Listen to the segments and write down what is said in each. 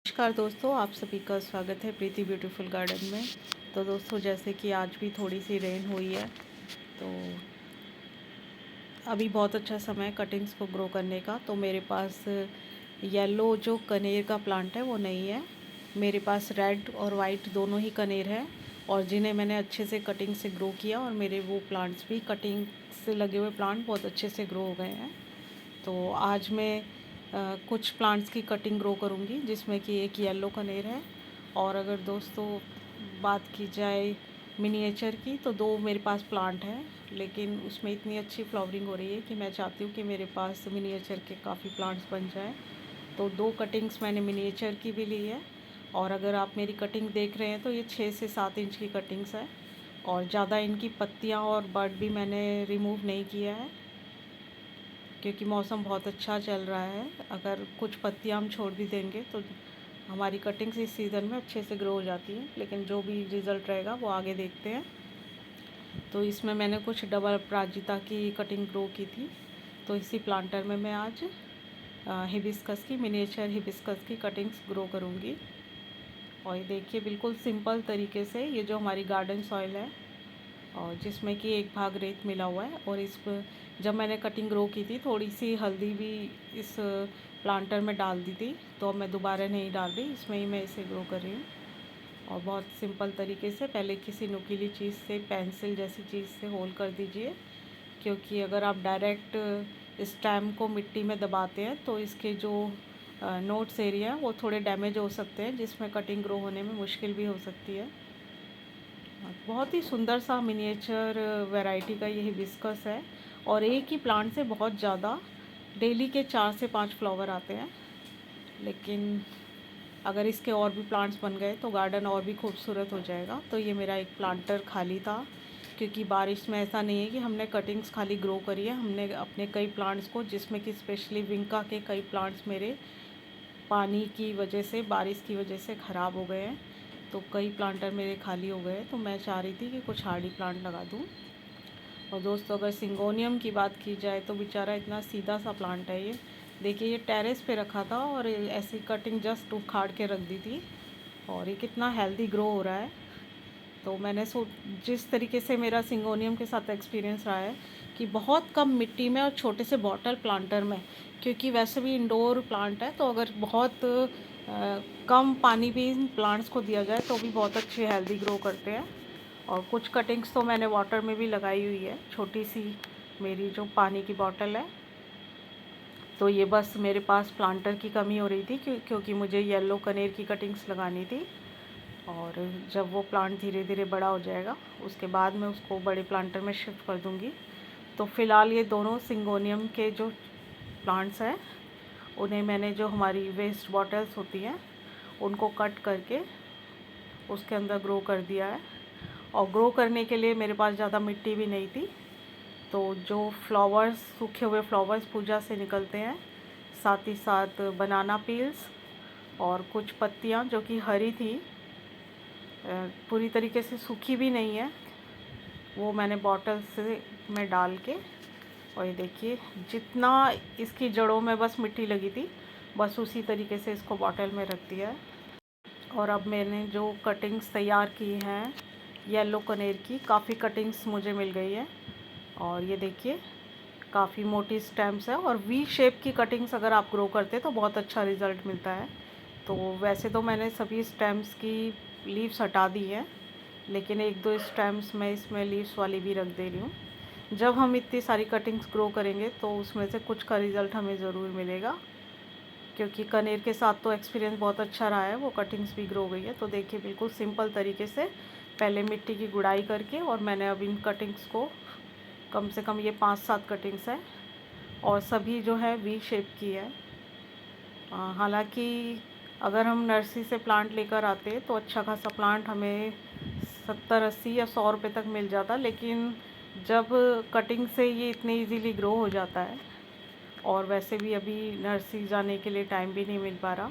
नमस्कार दोस्तों, आप सभी का स्वागत है प्रीति ब्यूटीफुल गार्डन में। तो दोस्तों, जैसे कि आज भी थोड़ी सी रेन हुई है, तो अभी बहुत अच्छा समय है कटिंग्स को ग्रो करने का। तो मेरे पास येलो जो कनेर का प्लांट है वो नहीं है। मेरे पास रेड और वाइट दोनों ही कनेर हैं, और जिन्हें मैंने अच्छे से कटिंग से ग्रो किया, और मेरे वो प्लांट्स भी कटिंग से लगे हुए प्लांट बहुत अच्छे से ग्रो हो गए हैं। तो आज मैं कुछ प्लांट्स की कटिंग ग्रो करूँगी, जिसमें कि एक येलो कनेर है। और अगर दोस्तों बात की जाए मिनिएचर की, तो दो मेरे पास प्लांट हैं, लेकिन उसमें इतनी अच्छी फ्लावरिंग हो रही है कि मैं चाहती हूँ कि मेरे पास मिनिएचर के काफ़ी प्लांट्स बन जाएं। तो दो कटिंग्स मैंने मिनिएचर की भी ली है। और अगर आप मेरी कटिंग देख रहे हैं तो ये 6 से 7 इंच की कटिंग्स है, और ज़्यादा इनकी पत्तियाँ और बड भी मैंने रिमूव नहीं किया है, क्योंकि मौसम बहुत अच्छा चल रहा है। अगर कुछ पत्तियाँ हम छोड़ भी देंगे तो हमारी कटिंग्स इस सीज़न में अच्छे से ग्रो हो जाती हैं, लेकिन जो भी रिज़ल्ट रहेगा वो आगे देखते हैं। तो इसमें मैंने कुछ डबल अपराजिता की कटिंग ग्रो की थी। तो इसी प्लांटर में मैं आज हिबिस्कस की, मिनिएचर हिबिस्कस की कटिंग्स ग्रो करूँगी। और ये देखिए, बिल्कुल सिंपल तरीके से ये जो हमारी गार्डन सॉइल है, और जिसमें कि एक भाग रेत मिला हुआ है, और इस पर जब मैंने कटिंग ग्रो की थी थोड़ी सी हल्दी भी इस प्लांटर में डाल दी थी, तो अब मैं दोबारा नहीं डाल रही, इसमें ही मैं इसे ग्रो कर रही हूँ। और बहुत सिंपल तरीके से पहले किसी नुकीली चीज़ से, पेंसिल जैसी चीज़ से होल कर दीजिए, क्योंकि अगर आप डायरेक्ट स्टेम को मिट्टी में दबाते हैं तो इसके जो नोट्स एरिया वो थोड़े डैमेज हो सकते हैं, जिसमें कटिंग ग्रो होने में मुश्किल भी हो सकती है। बहुत ही सुंदर सा मिनिएचर वैरायटी का ये हिबिस्कस है, और एक ही प्लांट से बहुत ज़्यादा, डेली के 4 से 5 फ्लावर आते हैं। लेकिन अगर इसके और भी प्लांट्स बन गए तो गार्डन और भी खूबसूरत हो जाएगा। तो ये मेरा एक प्लांटर खाली था, क्योंकि बारिश में ऐसा नहीं है कि हमने कटिंग्स खाली ग्रो करी है, हमने अपने कई प्लांट्स को, जिसमें कि स्पेशली विंका के कई प्लांट्स मेरे पानी की वजह से, बारिश की वजह से ख़राब हो गए हैं। तो कई प्लांटर मेरे खाली हो गए, तो मैं चाह रही थी कि कुछ हार्डी प्लांट लगा दूँ। और दोस्तों, अगर सिंगोनियम की बात की जाए तो बेचारा इतना सीधा सा प्लांट है ये। देखिए, ये टेरेस पे रखा था और ऐसी कटिंग जस्ट उखाड़ के रख दी थी, और ये कितना हेल्दी ग्रो हो रहा है। तो मैंने जिस तरीके से मेरा सिंगोनियम के साथ एक्सपीरियंस रहा है कि बहुत कम मिट्टी में और छोटे से बॉटल प्लांटर में, क्योंकि वैसे भी इंडोर प्लांट है, तो अगर बहुत कम पानी भी इन प्लांट्स को दिया जाए तो भी बहुत अच्छे हेल्दी ग्रो करते हैं। और कुछ कटिंग्स तो मैंने वाटर में भी लगाई हुई है, छोटी सी मेरी जो पानी की बॉटल है। तो ये बस मेरे पास प्लांटर की कमी हो रही थी, क्योंकि मुझे येलो कनेर की कटिंग्स लगानी थी। और जब वो प्लांट धीरे धीरे बड़ा हो जाएगा उसके बाद मैं उसको बड़े प्लांटर में शिफ्ट कर दूँगी। तो फ़िलहाल ये दोनों सिंगोनियम के जो प्लांट्स हैं, उन्हें मैंने, जो हमारी वेस्ट बॉटल्स होती हैं, उनको कट करके उसके अंदर ग्रो कर दिया है। और ग्रो करने के लिए मेरे पास ज़्यादा मिट्टी भी नहीं थी, तो जो फ्लावर्स, सूखे हुए फ्लावर्स पूजा से निकलते हैं, साथ ही साथ बनाना पील्स और कुछ पत्तियाँ जो कि हरी थी, पूरी तरीके से सूखी भी नहीं है, वो मैंने बॉटल से में डाल के, और ये देखिए, जितना इसकी जड़ों में बस मिट्टी लगी थी, बस उसी तरीके से इसको बॉटल में रख दिया है। और अब मैंने जो कटिंग्स तैयार की हैं येलो कनेर की, काफ़ी कटिंग्स मुझे मिल गई है। और ये देखिए, काफ़ी मोटी स्टेम्स है, और वी शेप की कटिंग्स अगर आप ग्रो करते हैं तो बहुत अच्छा रिज़ल्ट मिलता है। तो वैसे तो मैंने सभी स्टेम्स की लीव्स हटा दी हैं, लेकिन एक दो स्टेम्स मैं इसमें लीव्स वाली भी रख दे रही हूँ। जब हम इतनी सारी कटिंग्स ग्रो करेंगे तो उसमें से कुछ का रिज़ल्ट हमें ज़रूर मिलेगा, क्योंकि कनेर के साथ तो एक्सपीरियंस बहुत अच्छा रहा है, वो कटिंग्स भी ग्रो गई है। तो देखिए, बिल्कुल सिंपल तरीके से पहले मिट्टी की गुड़ाई करके, और मैंने अब इन कटिंग्स को, कम से कम ये 5-7 कटिंग्स है, और सभी जो है वी शेप की है। हालांकि अगर हम नर्सरी से प्लांट लेकर आते तो अच्छा खासा प्लांट हमें 70-80 या 100 रुपये तक मिल जाता, लेकिन जब कटिंग से ये इतने इजीली ग्रो हो जाता है, और वैसे भी अभी नर्सरी जाने के लिए टाइम भी नहीं मिल पा रहा,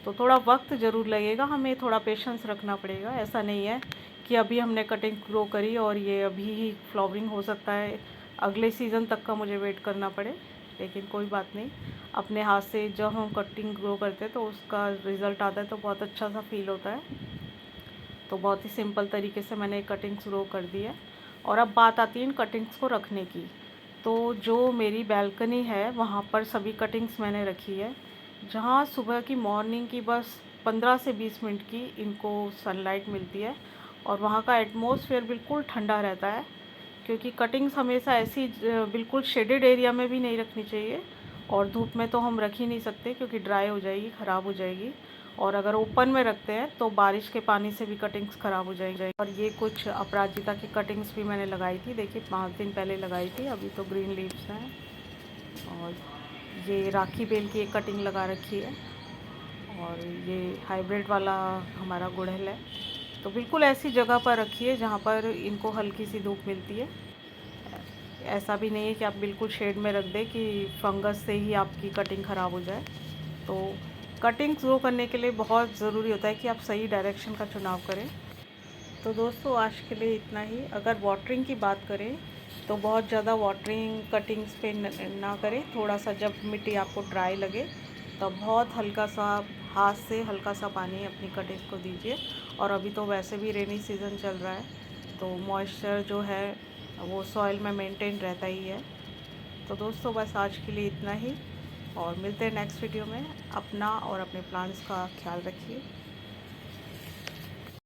तो थोड़ा वक्त ज़रूर लगेगा, हमें थोड़ा पेशेंस रखना पड़ेगा। ऐसा नहीं है कि अभी हमने कटिंग ग्रो करी और ये अभी ही फ्लावरिंग, हो सकता है अगले सीज़न तक का मुझे वेट करना पड़े, लेकिन कोई बात नहीं। अपने हाथ से जब हम कटिंग ग्रो करते हैं तो उसका रिज़ल्ट आता है तो बहुत अच्छा सा फील होता है। तो बहुत ही सिंपल तरीके से मैंने कटिंग्स ग्रो कर दी है। और अब बात आती है इन कटिंग्स को रखने की। तो जो मेरी बालकनी है वहाँ पर सभी कटिंग्स मैंने रखी है, जहाँ सुबह की मॉर्निंग की बस 15 से 20 मिनट की इनको सनलाइट मिलती है और वहाँ का एटमॉस्फेयर बिल्कुल ठंडा रहता है, क्योंकि कटिंग्स हमेशा ऐसी बिल्कुल शेडेड एरिया में भी नहीं रखनी चाहिए और धूप में तो हम रख ही नहीं सकते क्योंकि ड्राई हो जाएगी, ख़राब हो जाएगी। और अगर ओपन में रखते हैं तो बारिश के पानी से भी कटिंग्स ख़राब हो जाएगी। और ये कुछ अपराजिता की कटिंग्स भी मैंने लगाई थी, देखिए 5 दिन पहले लगाई थी, अभी तो ग्रीन लीव्स हैं। और ये राखी बेल की एक कटिंग लगा रखी है और ये हाइब्रिड वाला हमारा गुड़हल है। तो बिल्कुल ऐसी जगह पर रखिए जहाँ पर इनको हल्की सी धूप मिलती है। ऐसा भी नहीं है कि आप बिल्कुल शेड में रख दें कि फंगस से ही आपकी कटिंग ख़राब हो जाए। तो कटिंग ग्रो करने के लिए बहुत ज़रूरी होता है कि आप सही डायरेक्शन का चुनाव करें। तो दोस्तों आज के लिए इतना ही। अगर वाटरिंग की बात करें तो बहुत ज़्यादा वाटरिंग कटिंग्स पे ना करें। थोड़ा सा जब मिट्टी आपको ड्राई लगे तब बहुत हल्का सा हाथ से हल्का सा पानी अपनी कटिंग को दीजिए। और अभी तो वैसे भी रेनी सीज़न चल रहा है तो मॉइस्चर जो है वो सॉइल में मेंटेन रहता ही है। तो दोस्तों बस आज के लिए इतना ही और मिलते हैं नेक्स्ट वीडियो में। अपना और अपने प्लांट्स का ख्याल रखिए।